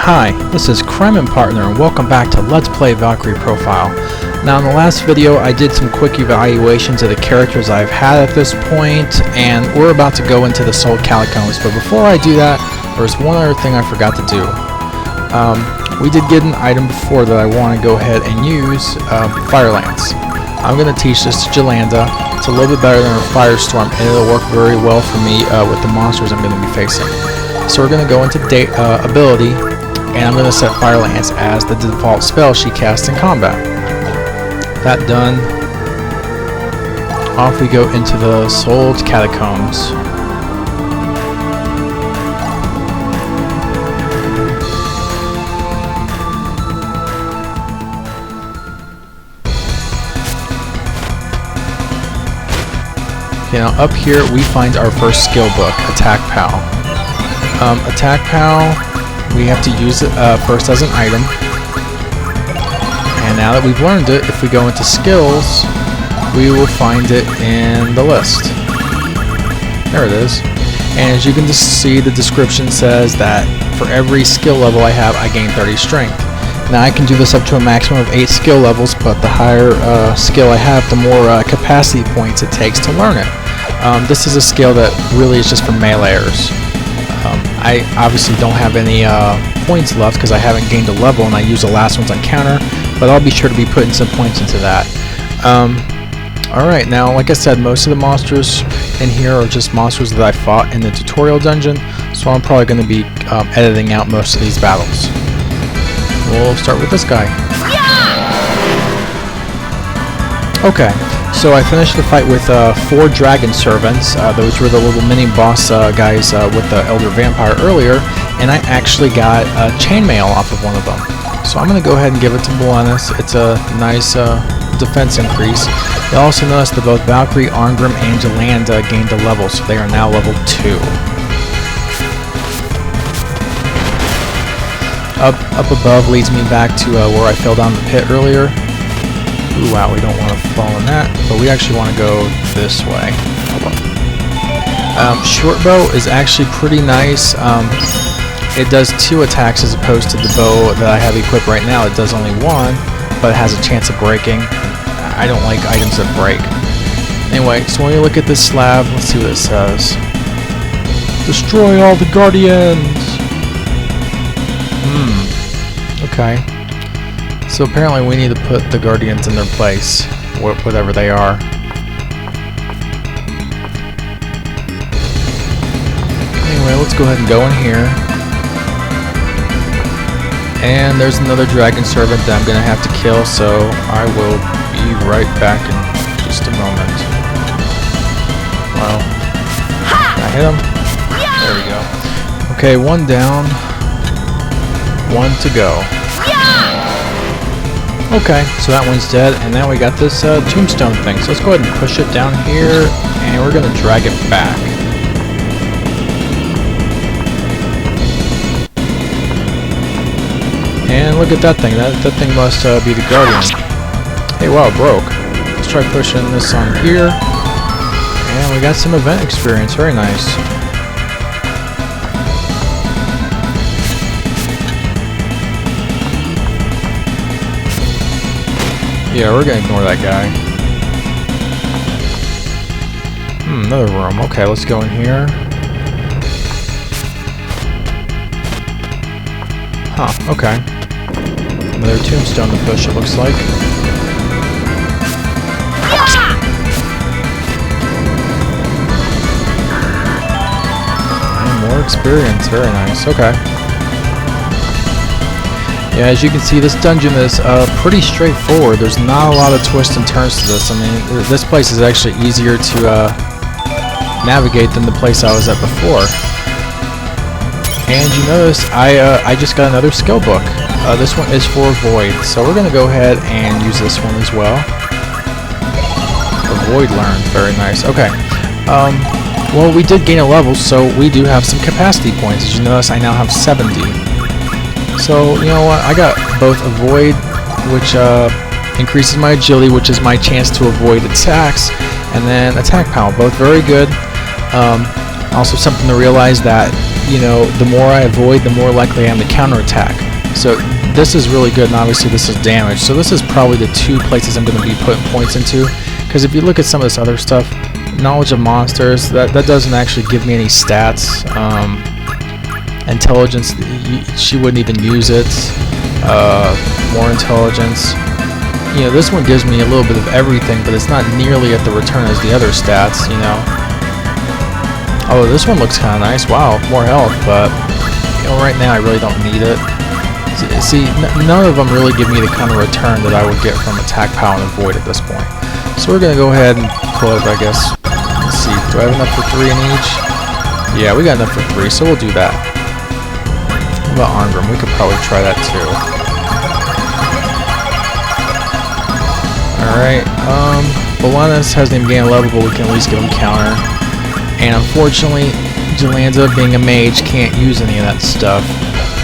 Hi, this is Crime and Partner and welcome back to Let's Play Valkyrie Profile. Now in the last video I did some quick evaluations of the characters I've had at this point, and we're about to go into the Solde Catacombs, but before I do that, there's one other thing I forgot to do. We did get an item before that I want to go ahead and use, Fire Lance. I'm going to teach this to Jolanda. It's a little bit better than a Firestorm, and it'll work very well for me with the monsters I'm going to be facing. So we're going to go into ability, and I'm going to set Fire Lance as the default spell she casts in combat. That done, off we go into the Solde Catacombs. Okay, now up here we find our first skill book, Attack Pal. Attack Pal, we have to use it first as an item. And now that we've learned it, if we go into skills, we will find it in the list. There it is. And as you can just see, the description says that for every skill level I have, I gain 30 strength. Now I can do this up to a maximum of 8 skill levels, but the higher skill I have, the more capacity points it takes to learn it. This is a skill that really is just for meleeers. I obviously don't have any points left because I haven't gained a level and I use the last ones on counter, but I'll be sure to be putting some points into that. Alright, now like I said, most of the monsters in here are just monsters that I fought in the tutorial dungeon, so I'm probably going to be editing out most of these battles. We'll start with this guy. Okay, so I finished the fight with 4 dragon servants. Those were the little mini boss guys with the elder vampire earlier, and I actually got chainmail off of one of them. So I'm going to go ahead and give it to Balanis. It's a nice defense increase. You'll also notice that both Valkyrie, Arngrim, and Jolanda gained a level, so they are now level 2. Up above leads me back to where I fell down the pit earlier. Ooh, wow, we don't want to fall in that, but we actually want to go this way. Short bow is actually pretty nice. It does 2 attacks as opposed to the bow that I have equipped right now. It does only 1, but it has a chance of breaking. I don't like items that break. Anyway, so when you look at this slab, let's see what it says. Destroy all the guardians! Okay. So apparently we need to put the guardians in their place, whatever they are. Anyway, let's go ahead and go in here. And there's another dragon servant that I'm going to have to kill, so I will be right back in just a moment. Well, I hit him. There we go. Okay, 1 down, 1 to go. Okay, so that one's dead, and now we got this tombstone thing. So let's go ahead and push it down here, and we're going to drag it back. And look at that thing. That thing must be the guardian. Hey, wow, it broke. Let's try pushing this on here. And we got some event experience. Very nice. Yeah, we're gonna ignore that guy. Another room. Okay, let's go in here. Huh, okay. Another tombstone to push, it looks like. And more experience, very nice, okay. Yeah, as you can see, this dungeon is pretty straightforward. There's not a lot of twists and turns to this. I mean, this place is actually easier to navigate than the place I was at before. And you notice I just got another skill book. This one is for Avoid, so we're going to go ahead and use this one as well. Avoid learned, very nice. Okay. Well, we did gain a level, so we do have some capacity points. As you notice, I now have 70. So, you know what, I got both Avoid, which increases my agility, which is my chance to avoid attacks, and then Attack Pal, both very good. Also something to realize that you know, the more I avoid, the more likely I am to counterattack. So this is really good, and obviously this is damage. So this is probably the two places I'm going to be putting points into. Because if you look at some of this other stuff, knowledge of monsters, that doesn't actually give me any stats. Intelligence, she wouldn't even use it. More intelligence. You know, this one gives me a little bit of everything, but it's not nearly at the return as the other stats, you know. Oh, this one looks kind of nice. Wow, more health, but you know, right now I really don't need it. See, none of them really give me the kind of return that I would get from attack, power, and avoid at this point. So we're gonna go ahead and pull it, I guess. Let's see, do I have enough for 3 in each? Yeah, we got enough for 3, so we'll do that. What about Arngrim? We could probably try that too. Alright, Balanas hasn't even gained a level, but we can at least give him counter. And unfortunately, Jolanda, being a mage, can't use any of that stuff.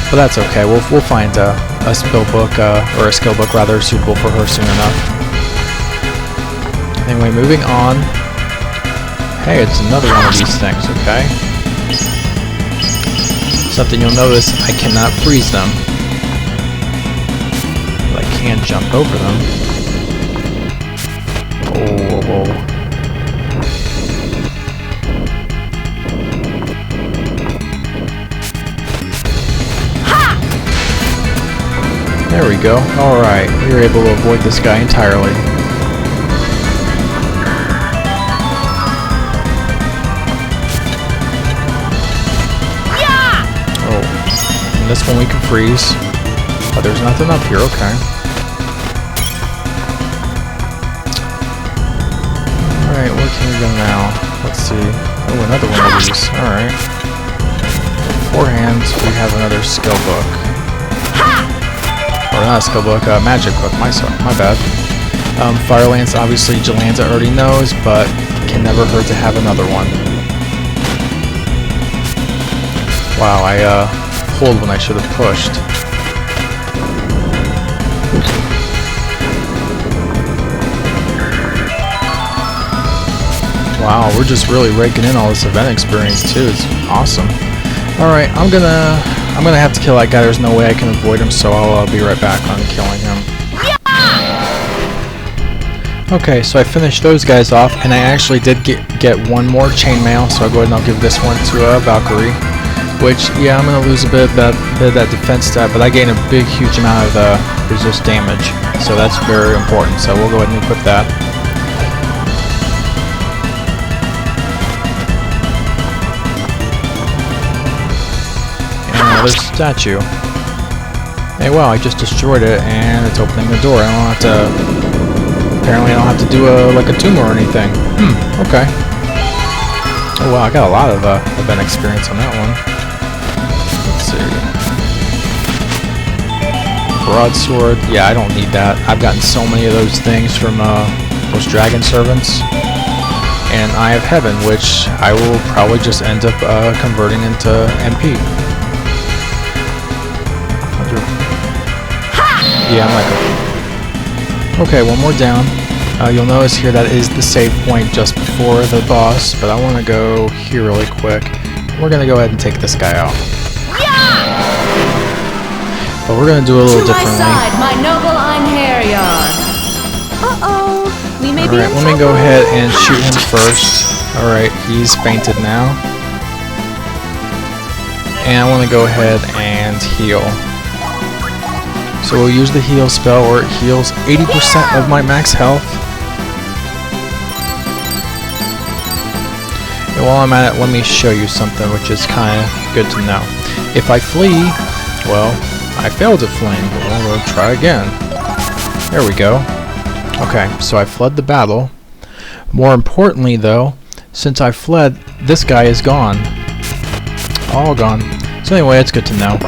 But that's okay, we'll find a skill book, or a skill book rather, suitable for her soon enough. Anyway, moving on. Hey, it's another one of these things, okay? Something you'll notice, I cannot freeze them. But I can jump over them. Oh, whoa. There we go. Alright, we were able to avoid this guy entirely. Oh, and this one we can freeze. But there's nothing up here, okay. Alright, where can we go now? Let's see. Oh, another one of these. Alright. Beforehand, we have another skill book. Or not a skill book, magic book, my bad. Fire Lance, obviously Jolanta already knows, but can never hurt to have another one. Wow, I pulled when I should have pushed. Wow, we're just really raking in all this event experience too. It's awesome. Alright, I'm gonna have to kill that guy. There's no way I can avoid him, so I'll be right back on killing him. Okay, so I finished those guys off, and I actually did get one more chainmail, so I'll go ahead and I'll give this one to Valkyrie. Which, yeah, I'm gonna lose a bit of that defense stat, but I gain a big, huge amount of resist damage, so that's very important. So we'll go ahead and equip that. Another statue. Hey, wow, I just destroyed it and it's opening the door. I don't have to, apparently I don't have to do like a tomb or anything. Okay. Oh wow, I got a lot of event experience on that one. Let's see. Broadsword, yeah, I don't need that. I've gotten so many of those things from those dragon servants. And Eye of Heaven, which I will probably just end up converting into MP. Yeah, I'm like, okay, one more down. You'll notice here that is the save point just before the boss, but I want to go here really quick. We're going to go ahead and take this guy out. But we're going to do a little differently. To my side, my noble Einherjar. Uh-oh, we may be in trouble. Alright, let me go ahead and shoot him first. Alright, he's fainted now. And I want to go ahead and heal. So we'll use the heal spell where it heals 80% of my max health. And while I'm at it, let me show you something which is kind of good to know. If I flee, well, I failed at fleeing. Well, we'll try again. There we go. Okay, so I fled the battle. More importantly though, since I fled, this guy is gone. All gone. So anyway, it's good to know.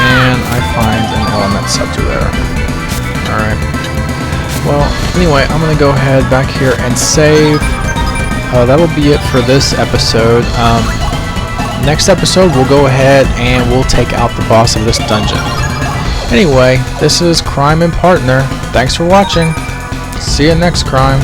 And I find an element scepter there. Alright. Well, anyway, I'm going to go ahead back here and save. That'll be it for this episode. Next episode, we'll go ahead and we'll take out the boss of this dungeon. Anyway, this is Crime and Partner. Thanks for watching. See you next Crime.